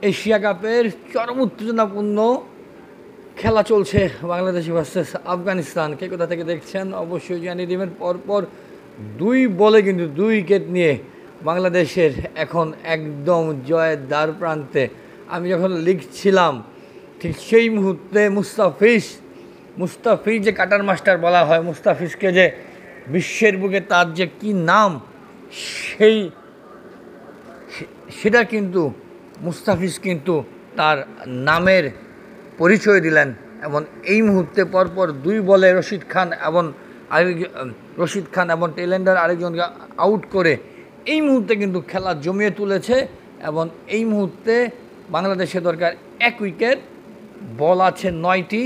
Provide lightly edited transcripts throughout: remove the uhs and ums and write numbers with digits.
Asia কাপের চরম উত্তেজনাপূর্ণ খেলা চলছে বাংলাদেশ ভার্সেস আফগানিস্তান। কে কোথা থেকে দেখছেন অবশ্যই জানিয়ে দেবেন। পরপর দুই বলে কিন্তু 2 উইকেট নিয়ে বাংলাদেশের এখন একদম জয়ের দ্বার প্রান্তে। আমি যখন লিখছিলাম ঠিক সেই মুহূর্তে মুস্তাফিজ যে কাটার মাস্টার বলা হয়, মুস্তাফিজকে যে বিশ্বের বুকে তার যে কী নাম, সেটা কিন্তু মুস্তাফিজ কিন্তু তার নামের পরিচয় দিলেন। এবং এই মুহূর্তে পরপর 2 বলে রশিদ খান এবং টেলেন্ডার আরেকজনকে আউট করে এই মুহূর্তে কিন্তু খেলা জমিয়ে তুলেছে। এবং এই মুহূর্তে বাংলাদেশের দরকার 1 উইকেট, বল আছে 9টি,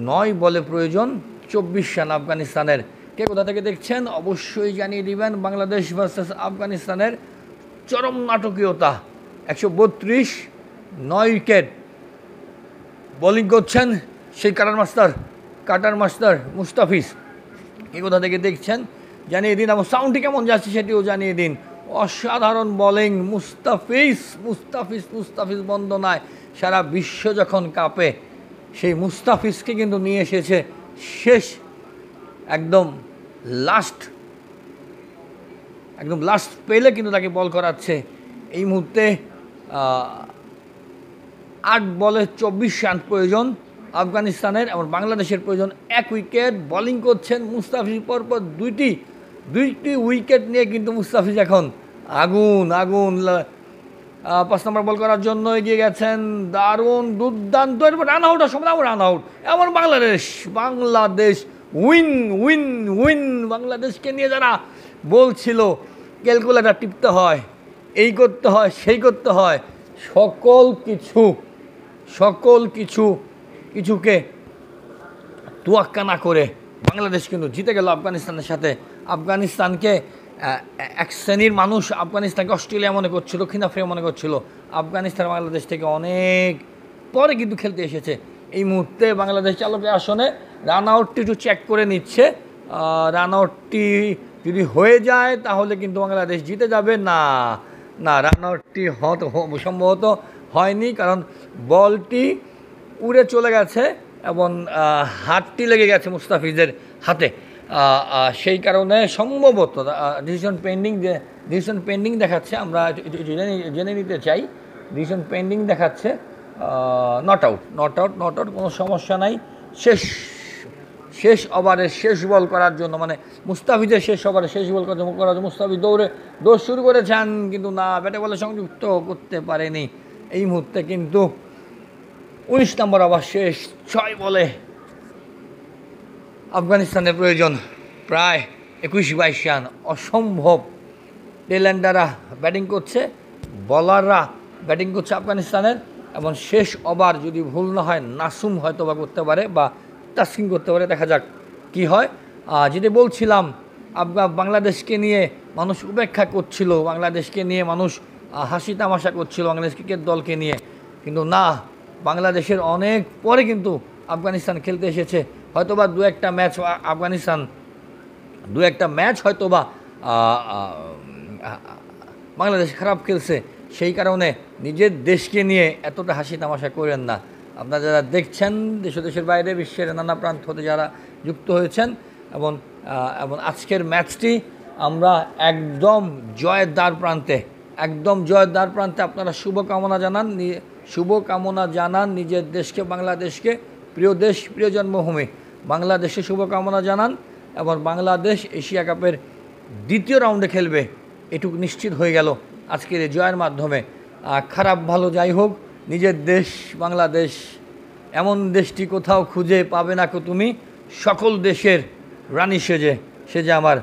9 বলে প্রয়োজন 24 রান আফগানিস্তানের। কে কোথা থেকে দেখছেন অবশ্যই জানিয়ে দিবেন। বাংলাদেশ ভার্সেস আফগানিস্তানের চরম নাটকীয়তা। 132, 9 উইকেট, বোলিং করছেন সেই কাটার মাস্টার মুস্তাফিজ। কে কোথা থেকে দেখছেন জানিয়ে দিন, এবং সাউন্ডটি কেমন যাচ্ছে সেটিও জানিয়ে দিন। অসাধারণ বোলিং মুস্তাফিজ বন্দনায় সারা বিশ্ব যখন কাঁপে, সেই মুস্তাফিজকে কিন্তু নিয়ে এসেছে শেষ একদম লাস্ট পেলে কিন্তু তাকে বল করাচ্ছে। এই মুহূর্তে 8 বলে 24 রান প্রয়োজন আফগানিস্তানের, এবং বাংলাদেশের প্রয়োজন 1 উইকেট। বোলিং করছেন মুস্তাফিজ, পরপর দুইটি উইকেট নিয়ে কিন্তু মুস্তাফিজ এখন আগুন 5 নম্বর বল করার জন্য এগিয়ে গেছেন। দারুণ দুর্দান্ত রান আউট, রান আউট। এমন বাংলাদেশ উইন। বাংলাদেশকে নিয়ে যারা বলছিল ক্যালকুলেটর টিপতে হয়, এই করতে হয়, সেই করতে হয়, সকল কিছুকে তোয়াক্কা না করে বাংলাদেশ কিন্তু জিতে গেল আফগানিস্তানের সাথে। আফগানিস্তানকে এক শ্রেণীর মানুষ আফগানিস্তানকে অস্ট্রেলিয়া মনে করছিল, দক্ষিণ আফ্রিকা মনে করছিল। আফগানিস্তান বাংলাদেশ থেকে অনেক পরে কিন্তু খেলতে এসেছে। এই মুহূর্তে বাংলাদেশ চালকের আসনে রান আউটটি একটু চেক করে নিচ্ছে। রান আউটটি যদি হয়ে যায় তাহলে কিন্তু বাংলাদেশ জিতে যাবে। না, রান আউটটি সম্ভবত হয়নি, কারণ বলটি উড়ে চলে গেছে এবং হাতটি লেগে গেছে মুস্তাফিজের হাতে। সেই কারণে সম্ভবত ডিসিশন পেন্ডিং দেখাচ্ছে। আমরা জেনে নিতে চাই। ডিসিশন পেন্ডিং দেখাচ্ছে। নট আউট, কোনো সমস্যা নাই। শেষ ওভারে শেষ বল করার জন্য, মানে মুস্তাফিজের শেষ ওভারে শেষ বল করার জন্য মুস্তাফিজ দৌড় শুরু করেছেন, কিন্তু না, ব্যাটে বলে সংযুক্ত করতে পারেনি। এই মুহূর্তে কিন্তু 19 নম্বর ওভার শেষ। 6 বলে আফগানিস্তানের প্রয়োজন প্রায় 21-22 রান। অসম্ভব। টেলেন্ডাররা ব্যাটিং করছে, বলাররা ব্যাটিং করছে আফগানিস্তানের। এবং শেষ ওভার যদি ভুল না হয় নাসুম হয়তো বা করতে পারে, বা তাসকিন করতে পারে, দেখা যাক কি হয়। যেটা বলছিলাম, বাংলাদেশকে নিয়ে মানুষ উপেক্ষা করছিল, বাংলাদেশকে নিয়ে মানুষ হাসি তামাশা করছিল বাংলাদেশ ক্রিকেট দলকে নিয়ে, কিন্তু না, বাংলাদেশের অনেক পরে কিন্তু আফগানিস্তান খেলতে এসেছে। হয়তোবা দু একটা ম্যাচ হয়তোবা বাংলাদেশ খারাপ খেলছে, সেই কারণে নিজের দেশকে নিয়ে এতটা হাসি তামাশা করেন না। আপনারা যারা দেখছেন দেশের বাইরে, বিশ্বের নানা প্রান্ত হতে যারা যুক্ত হয়েছেন, এবং আজকের ম্যাচটি আমরা একদম জয়ের দ্বার প্রান্তে আপনারা শুভকামনা জানান নিজের দেশকে, বাংলাদেশকে, প্রিয় দেশ, প্রিয় জন্মভূমি বাংলাদেশে শুভকামনা জানান। এবং বাংলাদেশ এশিয়া কাপের 2য় রাউন্ডে খেলবে, এটুকু নিশ্চিত হয়ে গেল আজকের এই জয়ের মাধ্যমে। খারাপ ভালো যাই হোক, নিজের দেশ বাংলাদেশ এমন দেশটি কোথাও খুঁজে পাবে না কো তুমি, সকল দেশের রানী সেজে আমার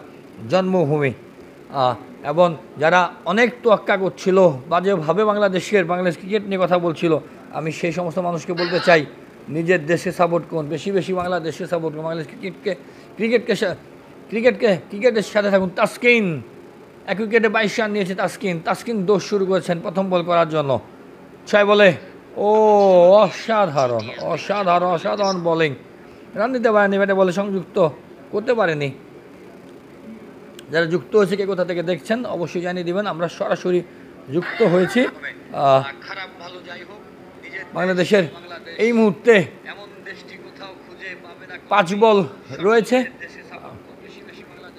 জন্মভূমি। এবং যারা অনেক তোয়াক্কা করছিল, বাজেভাবে বাংলাদেশ ক্রিকেট নিয়ে কথা বলছিল, আমি সেই সমস্ত মানুষকে বলতে চাই, নিজের দেশে সাপোর্ট করুন, বেশি বাংলাদেশকে সাপোর্ট করুন, বাংলাদেশ ক্রিকেটের সাথে থাকুন। তাসকিন 1 উইকেটে 22 রান নিয়েছে। তাসকিন দৌড় শুরু করেছেন প্রথম বল করার জন্য। 6 বলে অসাধারণ বোলিং। রান দিতে পারেনি, ব্যাটে বলে সংযুক্ত করতে পারেনি। যারা যুক্ত হয়েছে কে কোথা থেকে দেখছেন অবশ্যই জানিয়ে দেবেন। আমরা সরাসরি যুক্ত হয়েছি। বাংলাদেশের এই মুহূর্তে 5 বল রয়েছে,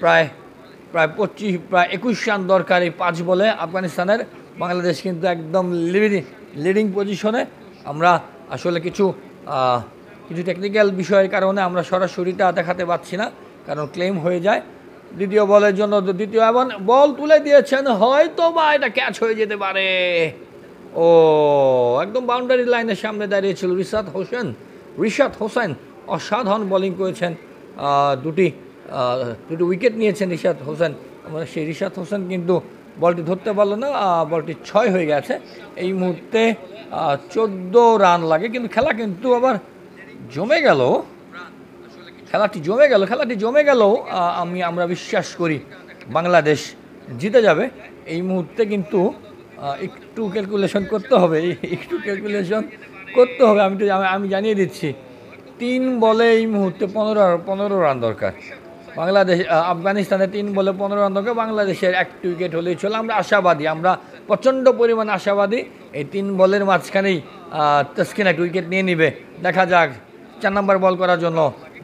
প্রায় 21 রান দরকার এই 5 বলে আফগানিস্তানের। বাংলাদেশ কিন্তু একদম লিডিং পজিশনে। আমরা আসলে কিছু টেকনিক্যাল বিষয়ের কারণে আমরা সরাসরিটা দেখাতে পারছি না, কারণ ক্লেম হয়ে যায়। দ্বিতীয় বলের জন্য দ্বিতীয় এবং বল তুলে দিয়েছেন, হয়তো বা এটা ক্যাচ হয়ে যেতে পারে। ও একদম বাউন্ডারি লাইনের সামনে দাঁড়িয়েছিল রিশাদ হোসেন অসাধারণ বোলিং করেছেন। দুটি উইকেট নিয়েছেন রিশাদ হোসেন। সেই রিশাদ হোসেন কিন্তু বলটি ধরতে পারলো না, বলটি 6 হয়ে গেছে। এই মুহূর্তে 14 রান লাগে, কিন্তু খেলা কিন্তু আবার জমে গেল। খেলাটি জমে গেল। আমরা বিশ্বাস করি বাংলাদেশ জিতে যাবে। এই মুহূর্তে কিন্তু একটু ক্যালকুলেশন করতে হবে, আমি জানিয়ে দিচ্ছি। 3 বলে এই মুহূর্তে 15 রান দরকার বাংলাদেশ। আফগানিস্তানে 3 বলে 15 রান দরকার। বাংলাদেশের 1 উইকেট হলেই চলে। আমরা আশাবাদী, আমরা প্রচণ্ড পরিমাণে আশাবাদী। এই 3 বলের মাঝখানেই তাসকিন 1 উইকেট নিয়ে নিবে। দেখা যাক। 4 নম্বর বল করার জন্য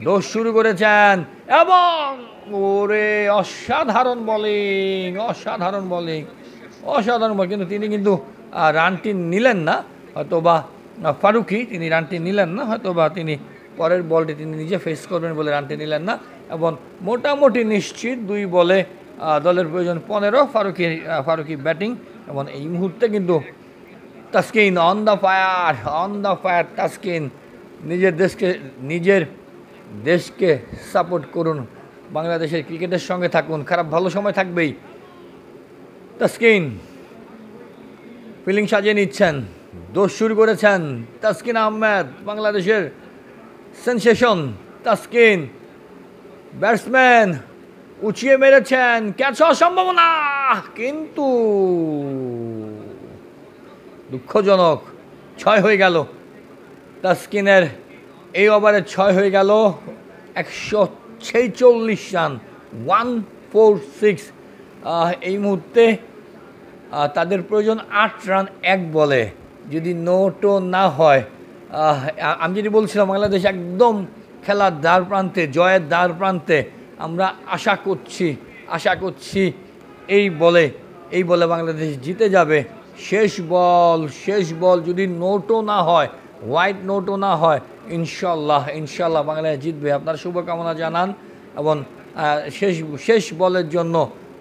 দোষ শুরু করেছেন এবং ওরে অসাধারণ বলিং, কিন্তু তিনি কিন্তু রানটি নিলেন না, হয়তোবা ফারুকি তিনি রানটি নিলেন না, হয়তোবা তিনি পরের বলটি তিনি নিজে ফেস করবেন বলে রানটি নিলেন না। এবং মোটামুটি নিশ্চিত 2 বলে দলের প্রয়োজন 15। ফারুকি ব্যাটিং। এবং এই মুহূর্তে কিন্তু Taskin on the fire. Taskin নিজের দেশকে সাপোর্ট করুন, বাংলাদেশের ক্রিকেটের সঙ্গে থাকুন, খারাপ ভালো সময় থাকবেই। তাসকিন ফিল্ডিং সাজিয়ে নিচ্ছেন, দোষ শুরু করেছেন তাসকিন আহমেদ, বাংলাদেশের সেনসেশন। তাসকিন ব্যাটসম্যান উঁচিয়ে মেরেছেন, ক্যাচ হওয়ার সম্ভাবনা, কিন্তু দুঃখজনক 6 হয়ে গেল। তাসকিনের এই ওভারে 6 হয়ে গেল। 146 রান, 146। এই মুহূর্তে তাদের প্রয়োজন 8 রান 1 বলে, যদি নোটও না হয়। আমি যদি বলছিলাম বাংলাদেশ একদম খেলার দ্বার প্রান্তে, জয়ের দ্বার প্রান্তে। আমরা আশা করছি এই বলে বাংলাদেশ জিতে যাবে। শেষ বল যদি নোটও না হয়, হোয়াইট নোটও না হয়, ইনশাল্লাহ বাংলাদেশ জিতবে। আপনারা শুভকামনা জানান। এবং শেষ বলের জন্য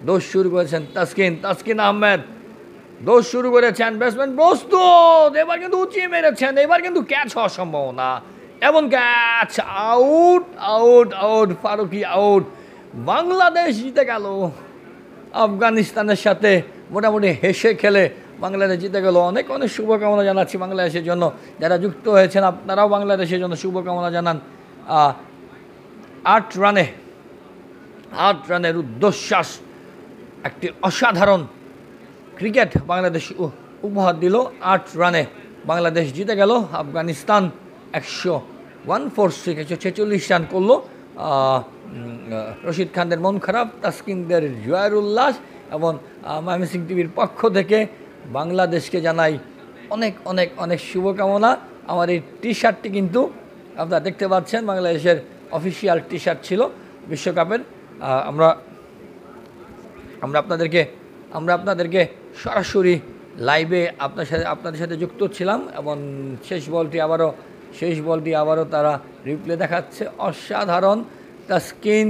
দোষ শুরু করেছেন তাসকিন আহমেদ, দোষ শুরু করেছেন। ব্যাটসম্যান প্রস্তুত, এবার কিন্তু উঁচিয়ে মেরেছেন, এবার কিন্তু ক্যাচ হওয়ার সম্ভাবনা এবং catch, out. Farooqi out. Bangladesh জিতে গেল। আফগানিস্তানের সাথে মোটামুটি হেসে খেলে বাংলাদেশ জিতে গেল। অনেক শুভকামনা জানাচ্ছি বাংলাদেশের জন্য। যারা যুক্ত হয়েছেন আপনারাও বাংলাদেশের জন্য শুভকামনা জানান। 8 রানের উদ্ধশ্বাস, একটি অসাধারণ ক্রিকেট বাংলাদেশ উপহার দিল। 8 রানে বাংলাদেশ জিতে গেল। আফগানিস্তান 146 রান করলো। রশিদ খানদের মন খারাপ, তাসকিনদের জয়ের উল্লাস। এবং ময়মনসিংহ টিভির পক্ষ থেকে বাংলাদেশকে জানাই অনেক শুভকামনা। আমার এই টি শার্টটি কিন্তু আপনারা দেখতে পাচ্ছেন, বাংলাদেশের অফিসিয়াল টি শার্ট ছিল বিশ্বকাপের। আমরা আপনাদেরকে সরাসরি লাইভে আপনাদের সাথে যুক্ত ছিলাম। এবং শেষ বলটি আবারও তারা রিপ্লে দেখাচ্ছে। অসাধারণ। তাসকিন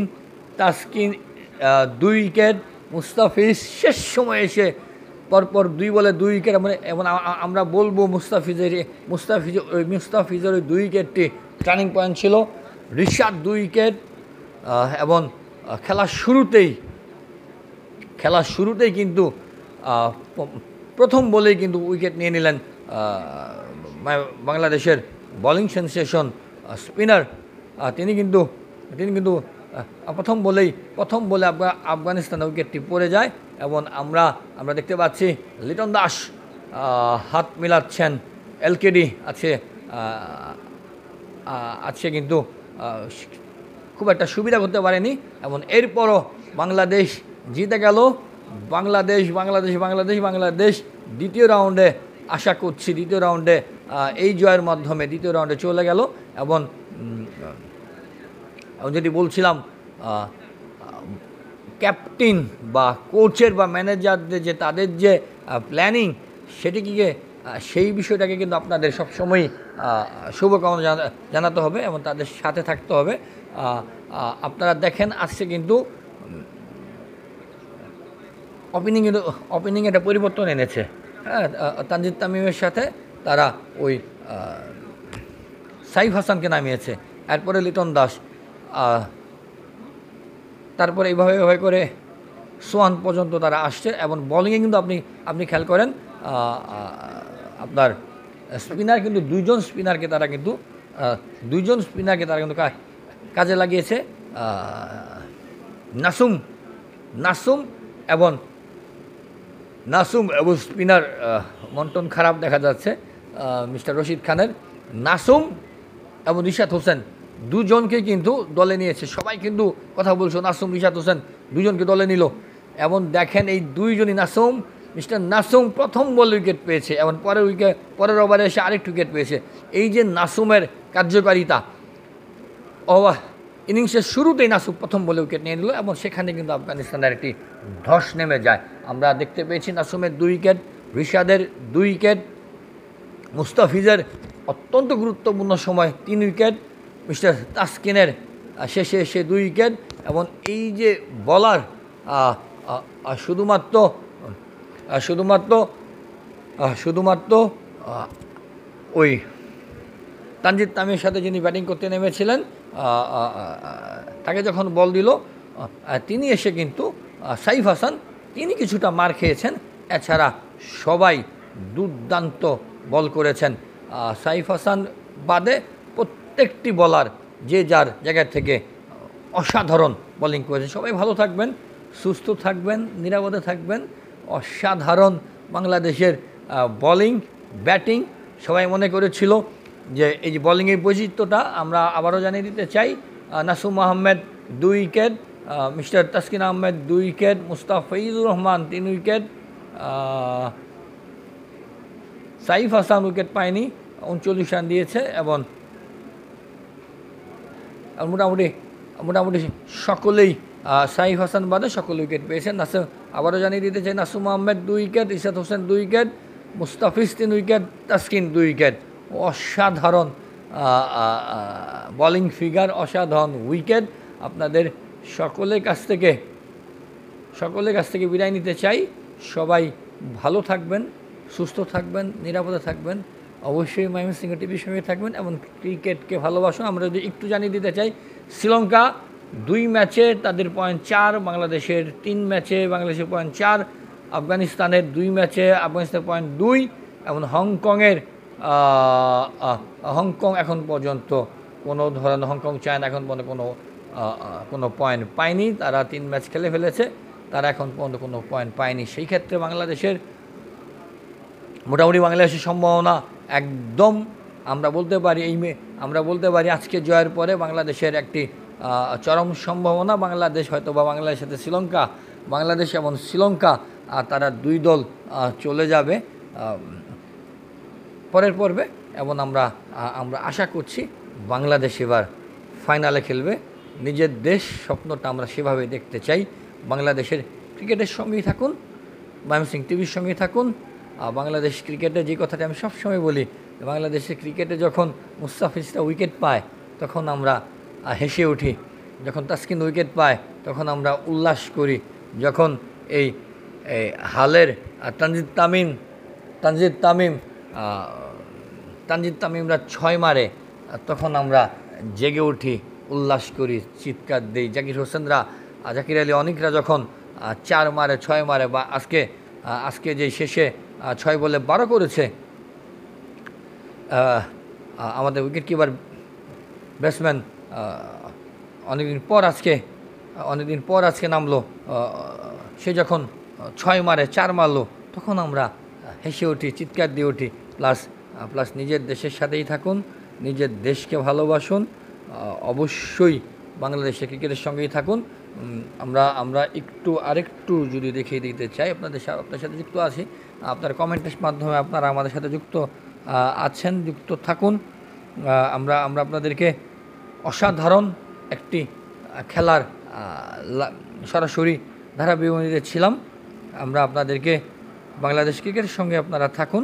2 উইকেট। মুস্তাফিজ শেষ সময় এসে পরপর 2 বলে 2 উইকেট। এবং আমরা বলবো মুস্তাফিজের ওই 2 উইকেটটি টার্নিং পয়েন্ট ছিল। রিশাদ 2 উইকেট। এবং খেলার শুরুতেই কিন্তু প্রথম বলেই কিন্তু উইকেট নিয়ে নিলেন বাংলাদেশের বোলিং সেনসেশন স্পিনার। তিনি কিন্তু প্রথম বলে আফগানিস্তানের উইকেটটি পড়ে যায়। এবং আমরা দেখতে পাচ্ছি লিটন দাস হাত মিলাচ্ছেন। এলকেডি আছে কিন্তু খুব একটা সুবিধা করতে পারেনি। এবং এরপরও বাংলাদেশ জিতে গেল। বাংলাদেশ দ্বিতীয় রাউন্ডে আশা করছি দ্বিতীয় রাউন্ডে এই জয়ের মাধ্যমে দ্বিতীয় রাউন্ডে চলে গেল। এবং যেটি বলছিলাম, ক্যাপ্টেন বা কোচের বা ম্যানেজারদের যে তাদের যে প্ল্যানিং সেটিকে সেই বিষয়টাকে কিন্তু আপনাদের সবসময় শুভকামনা জানাতে হবে এবং তাদের সাথে থাকতে হবে। আপনারা দেখেন আজকে কিন্তু ওপেনিং একটা পরিবর্তন এনেছে। হ্যাঁ, তানজিদ তামিমের সাথে তারা ওই সাইফ হাসানকে নামিয়েছে, এরপরে লিটন দাস, তারপরে এইভাবে করে সোহান পর্যন্ত তারা আসছে। এবং বলিংয়ে কিন্তু আপনি খেয়াল করেন আপনার স্পিনার কিন্তু দুইজন স্পিনারকে তারা কিন্তু কাজে লাগিয়েছে। নাসুম এবং স্পিনার মন্টন খারাপ দেখা যাচ্ছে মিস্টার রশিদ খানের। নাসুম এবং রিশাদ হোসেন দুজনকে কিন্তু দলে নিয়েছে। সবাই কিন্তু কথা বলছো নাসুম রিশাদ হোসেন দুজনকে দলে নিল। এবং দেখেন এই দুইজনই মিস্টার নাসুম প্রথম বল উইকেট পেয়েছে এবং পরের ওভারে এসে আরেকটি উইকেট পেয়েছে। এই যে নাসুমের কার্যকারিতা, ইনিংসের শুরুতেই নাসুম প্রথম বলে উইকেট নিয়ে নিল এবং সেখানে কিন্তু আফগানিস্তানের একটি ধস নেমে যায়। আমরা দেখতে পেয়েছি নাসুমের 2 উইকেট, রিশাদের 2 উইকেট, মুস্তাফিজের অত্যন্ত গুরুত্বপূর্ণ সময় 3 উইকেট, মিস্টার তাসকিনের শেষে এসে 2 উইকেট। এবং এই যে বলার শুধুমাত্র ওই তানজিদ তামিমের সাথে যিনি ব্যাটিং করতে নেমেছিলেন তাকে যখন বল দিল তিনি এসে কিন্তু সাইফ হাসান তিনি কিছুটা মার খেয়েছেন। এছাড়া সবাই দুর্দান্ত বল করেছেন। সাইফ হাসান বাদে প্রত্যেকটি বলার যে যার জায়গা থেকে অসাধারণ বোলিং করেছেন। সবাই ভালো থাকবেন, সুস্থ থাকবেন, নিরাপদে থাকবেন। অসাধারণ বাংলাদেশের বোলিং ব্যাটিং। সবাই মনে করেছিল যে এই যে বোলিংয়ের বৈচিত্র্যটা আমরা আবারও জানিয়ে দিতে চাই। Nasum Ahmed 2 wicket, mister Taskin Ahmed 2 wicket, Mustafizur Rahman 3 wicket, Saif Hasan wicket পায়নি, 39 রান দিয়েছে। এবং মোটামুটি সকলেই সাইফ হাসান বাদে সকলে উইকেট পেয়েছেন। আবারও জানিয়ে দিতে চাই Nasum Ahmed 2 wicket, Rishad Hossain 2 wicket, Mustafiz 3 wicket, Taskin 2 wicket. অসাধারণ বোলিং ফিগার, অসাধারণ উইকেট। আপনাদের সকলের কাছ থেকে বিদায় নিতে চাই। সবাই ভালো থাকবেন, সুস্থ থাকবেন, নিরাপদে থাকবেন। অবশ্যই ময়মনসিংহ টিভির সঙ্গে থাকবেন এবং ক্রিকেটকে ভালোবাসুন। আমরা যদি একটু জানিয়ে দিতে চাই, শ্রীলঙ্কা 2 ম্যাচে তাদের পয়েন্ট 4, বাংলাদেশের 3 ম্যাচে বাংলাদেশের পয়েন্ট 4, আফগানিস্তানের 2 ম্যাচে আফগানিস্তানের পয়েন্ট 2 এবং হংকং এখন পর্যন্ত কোনো ধরনের চায়না এখন পর্যন্ত কোনো পয়েন্ট পায়নি। তারা 3 ম্যাচ খেলে ফেলেছে, তারা এখন পর্যন্ত কোনো পয়েন্ট পায়নি। সেই ক্ষেত্রে মোটামুটি বাংলাদেশের সম্ভাবনা একদম আমরা বলতে পারি আজকে জয়ের পরে বাংলাদেশের একটি চরম সম্ভাবনা। বাংলাদেশ হয়তো বা বাংলাদেশের সাথে বাংলাদেশ এবং শ্রীলঙ্কা তারা 2 দল চলে যাবে পরের পর্বে। এবং আমরা আশা করছি বাংলাদেশ এবার ফাইনালে খেলবে। নিজের দেশ স্বপ্নটা আমরা সেভাবে দেখতে চাই। বাংলাদেশের ক্রিকেটের সঙ্গেই থাকুন, ময়মনসিংহ টিভির সঙ্গেই থাকুন। বাংলাদেশ ক্রিকেটে যে কথাটা আমি সবসময় বলি, বাংলাদেশের ক্রিকেটে যখন মুস্তাফিজরা উইকেট পায় তখন আমরা হেসে উঠি, যখন তাসকিন উইকেট পায় তখন আমরা উল্লাস করি, যখন এই হালের তানজিদ তামিমরা 6 মারে তখন আমরা জেগে উঠি, উল্লাস করি, চিৎকার দিই। জাকির আলী অনিকরা যখন 4 মারে 6 মারে বা আজকে যে শেষে 6 বলে 12 করেছে আমাদের উইকেট কিপার ব্যাটসম্যান অনেকদিন পর আজকে নামলো, সে যখন 6 মারে 4 মারলো তখন আমরা হেসে উঠি, চিৎকার দিয়ে উঠি। প্লাস নিজের দেশের সাথেই থাকুন, নিজের দেশকে ভালোবাসুন। অবশ্যই বাংলাদেশের ক্রিকেটের সঙ্গেই থাকুন। আমরা আরেকটু যদি দেখিয়ে দিতে চাই আপনার সাথে যুক্ত আছি। আপনার কমেন্টের মাধ্যমে আপনারা আমাদের সাথে যুক্ত আছেন, যুক্ত থাকুন। আমরা আপনাদেরকে অসাধারণ একটি খেলার সরাসরি ধারাবিবরণীতে ছিলাম। আমরা আপনাদেরকে বাংলাদেশ ক্রিকেটের সঙ্গে আপনারা থাকুন।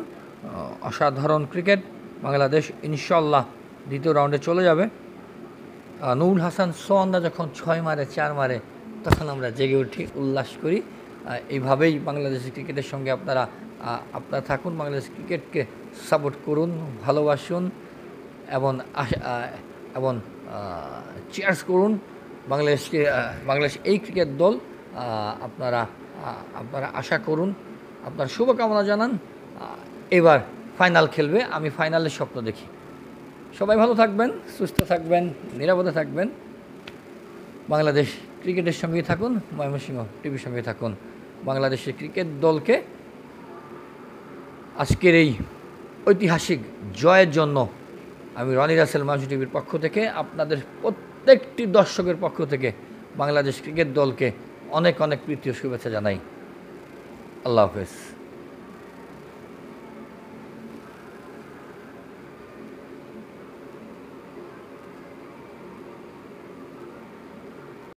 অসাধারণ ক্রিকেট, বাংলাদেশ ইনশাল্লাহ দ্বিতীয় রাউন্ডে চলে যাবে। নুরুল হাসান সোয়ান্দা যখন 6 মারে 4 মারে তখন আমরা জেগে উঠি, উল্লাস করি। এইভাবেই বাংলাদেশের ক্রিকেটের সঙ্গে আপনারা থাকুন, বাংলাদেশ ক্রিকেটকে সাপোর্ট করুন, ভালোবাসুন এবং চিয়ার্স করুন বাংলাদেশকে। বাংলাদেশ এই ক্রিকেট দল আপনারা আশা করুন, আপনার শুভকামনা জানান। এবার ফাইনাল খেলবে, আমি ফাইনালের স্বপ্ন দেখি। সবাই ভালো থাকবেন, সুস্থ থাকবেন, নিরাপদে থাকবেন। বাংলাদেশ ক্রিকেটের সঙ্গে থাকুন, ময়মনসিংহ টিভির সঙ্গে থাকুন। বাংলাদেশের ক্রিকেট দলকে আজকের এই ঐতিহাসিক জয়ের জন্য আমি রনি রাসেল ময়মনসিংহ টিভির পক্ষ থেকে, আপনাদের প্রত্যেকটি দর্শকের পক্ষ থেকে বাংলাদেশ ক্রিকেট দলকে অনেক অনেক প্রীতি ও শুভেচ্ছা জানাই। আল্লাহ হাফেজ।